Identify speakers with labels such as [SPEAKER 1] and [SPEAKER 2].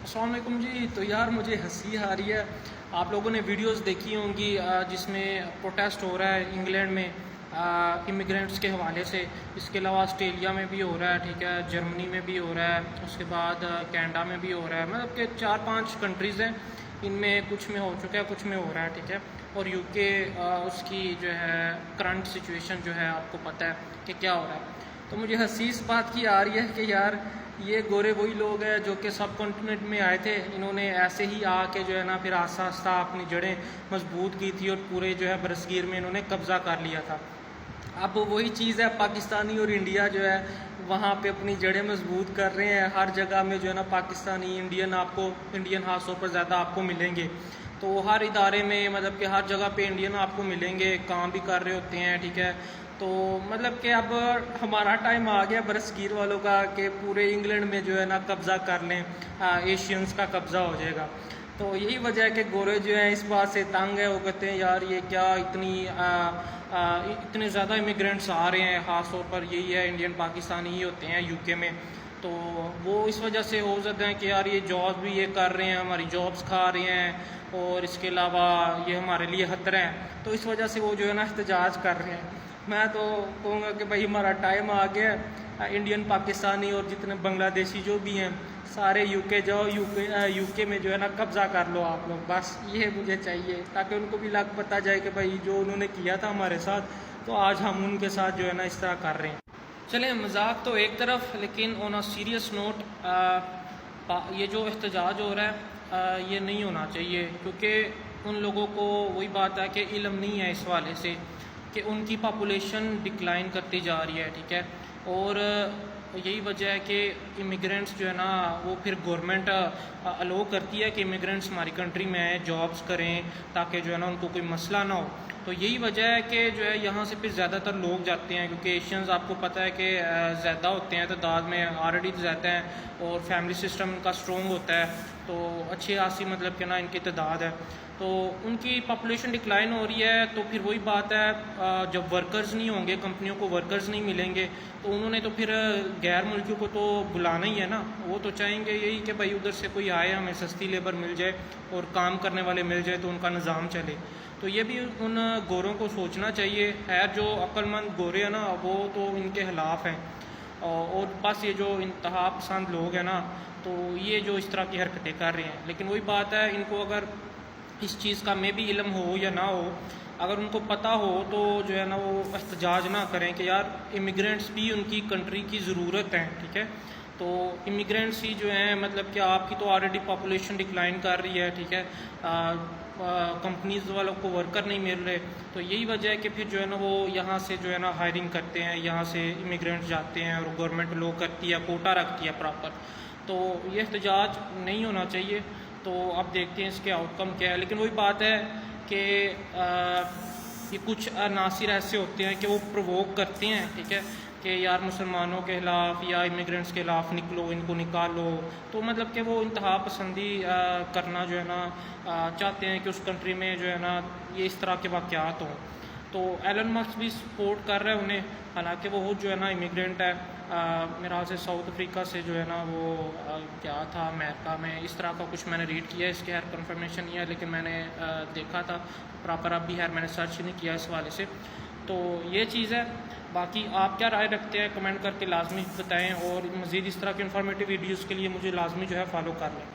[SPEAKER 1] السلام علیکم جی. تو یار مجھے ہنسی آ رہی ہے. آپ لوگوں نے ویڈیوز دیکھی ہوں گی جس میں پروٹیسٹ ہو رہا ہے انگلینڈ میں امیگرینٹس کے حوالے سے. اس کے علاوہ آسٹریلیا میں بھی ہو رہا ہے, ٹھیک ہے, جرمنی میں بھی ہو رہا ہے, اس کے بعد کینیڈا میں بھی ہو رہا ہے. مطلب کہ 4-5 کنٹریز ہیں, ان میں کچھ میں ہو چکا ہے, کچھ میں ہو رہا ہے, ٹھیک ہے. اور یو کے اس کی جو ہے کرنٹ سچویشن جو ہے آپ کو پتہ ہے کہ کیا ہو رہا ہے. تو مجھے ہنسی اس بات کی آ رہی ہے کہ یار یہ گورے وہی لوگ ہیں جو کہ سب کانٹیننٹ میں آئے تھے. انہوں نے ایسے ہی آ کے جو ہے نا پھر آہستہ آہستہ اپنی جڑیں مضبوط کی تھی اور پورے جو ہے برصغیر میں انہوں نے قبضہ کر لیا تھا. اب وہی چیز ہے, پاکستانی اور انڈیا جو ہے وہاں پہ اپنی جڑیں مضبوط کر رہے ہیں. ہر جگہ میں جو ہے نا پاکستانی انڈین خاص طور پر زیادہ آپ کو ملیں گے. تو ہر ادارے میں مطلب کہ ہر جگہ پہ انڈین آپ کو ملیں گے, کام بھی کر رہے ہوتے ہیں, ٹھیک ہے. تو مطلب کہ اب ہمارا ٹائم آ گیا برصغیر والوں کا کہ پورے انگلینڈ میں جو ہے نا قبضہ کر لیں, ایشینز کا قبضہ ہو جائے گا. تو یہی وجہ ہے کہ گورے جو ہیں اس بات سے تنگ ہے. وہ کہتے ہیں یار یہ کیا اتنے زیادہ امیگرینٹس آ رہے ہیں, خاص طور پر یہی ہے انڈین پاکستانی ہی ہوتے ہیں یو کے میں. تو وہ اس وجہ سے ہو جاتے ہیں کہ یار یہ جاب بھی یہ کر رہے ہیں, ہماری جابس کھا رہے ہیں, اور اس کے علاوہ یہ ہمارے لیے خطرہ ہیں. تو اس وجہ سے وہ جو ہے نا احتجاج کر رہے ہیں. میں تو کہوں گا کہ بھائی ہمارا ٹائم آ گیا ہے. انڈین پاکستانی اور جتنے بنگلہ دیشی جو بھی ہیں سارے یو کے جاؤ, یو کے میں جو ہے نا قبضہ کر لو آپ لوگ. بس یہ مجھے چاہیے تاکہ ان کو بھی لگ پتہ جائے کہ بھائی جو انہوں نے کیا تھا ہمارے ساتھ تو آج ہم ان کے ساتھ جو ہے نا اس طرح کر رہے ہیں. چلیں مذاق تو ایک طرف, لیکن آن اے سیریس نوٹ یہ جو احتجاج ہو رہا ہے یہ نہیں ہونا چاہیے, کیونکہ ان لوگوں کو وہی بات ہے کہ علم نہیں ہے اس حوالے سے کہ ان کی پاپولیشن ڈکلائن کرتی جا رہی ہے, ٹھیک ہے. اور یہی وجہ ہے کہ امیگرینٹس جو ہے نا وہ پھر گورنمنٹ الو کرتی ہے کہ امیگرینٹس ہماری کنٹری میں آئیں, جابس کریں, تاکہ جو ہے نا ان کو کوئی مسئلہ نہ ہو. تو یہی وجہ ہے کہ جو ہے یہاں سے پھر زیادہ تر لوگ جاتے ہیں, کیونکہ ایشینز آپ کو پتہ ہے کہ زیادہ ہوتے ہیں تعداد میں, آلریڈی زیادہ ہیں, اور فیملی سسٹم ان کا اسٹرونگ ہوتا ہے. تو اچھی خاصی مطلب کہ نا ان کی تعداد ہے. تو ان کی پاپولیشن ڈکلائن ہو رہی ہے. تو پھر وہی بات ہے, جب ورکرز نہیں ہوں گے, کمپنیوں کو ورکرز نہیں ملیں گے, تو انہوں نے تو پھر غیر ملکیوں کو تو بلانا ہی ہے نا. وہ تو چاہیں گے یہی کہ بھائی ادھر سے کوئی آئے, ہمیں سستی لیبر مل جائے اور کام کرنے والے مل جائے تو ان کا نظام چلے. تو یہ بھی ان گوروں کو سوچنا چاہیے. خیر جو عقل مند گورے ہیں نا وہ تو ان کے خلاف ہیں, اور بس یہ جو انتہا پسند لوگ ہیں نا تو یہ جو اس طرح کی حرکتیں کر رہے ہیں. لیکن وہی بات ہے, ان کو اگر اس چیز کا میں بھی علم ہو یا نہ ہو, اگر ان کو پتہ ہو تو جو ہے نا وہ احتجاج نہ کریں کہ یار امیگرینٹس بھی ان کی کنٹری کی ضرورت ہیں, ٹھیک ہے. تو امیگرینٹس ہی جو ہیں مطلب کہ آپ کی تو آلریڈی پاپولیشن ڈکلائن کر رہی ہے, ٹھیک ہے, کمپنیز والوں کو ورکر نہیں مل رہے. تو یہی وجہ ہے کہ پھر جو ہے نا وہ یہاں سے جو ہے نا ہائرنگ کرتے ہیں, یہاں سے امیگرینٹس جاتے ہیں, اور گورنمنٹ لو کرتی ہے, کوٹا رکھتی ہے پراپر. تو یہ احتجاج نہیں ہونا چاہیے. تو اب دیکھتے ہیں اس کے آؤٹ کم کیا ہے. لیکن وہی بات ہے کہ یہ کچھ عناصر ایسے ہوتے ہیں کہ وہ پرووک کرتے ہیں, ٹھیک ہے, کہ یار مسلمانوں کے خلاف یا امیگرینٹس کے خلاف نکلو, ان کو نکالو. تو مطلب کہ وہ انتہا پسندی کرنا جو ہے نا چاہتے ہیں کہ اس کنٹری میں جو ہے نا یہ اس طرح کے واقعات ہوں. تو ایلن مسک بھی سپورٹ کر رہے ہیں انہیں, حالانکہ وہ جو ہے نا امیگرینٹ ہے. میرا خیال سے ساؤتھ افریقہ سے جو ہے نا وہ کیا تھا امریکہ میں, اس طرح کا کچھ میں نے ریڈ کیا ہے. اس کے خیر کنفرمیشن نہیں ہے, لیکن میں نے دیکھا تھا پراپر. اب بھی خیر میں نے سرچ نہیں کیا اس حوالے سے. تو یہ چیز ہے. باقی آپ کیا رائے رکھتے ہیں کمنٹ کر کے لازمی بتائیں, اور مزید اس طرح کے انفارمیٹیو ویڈیوز کے لیے مجھے لازمی جو ہے فالو کر لیں.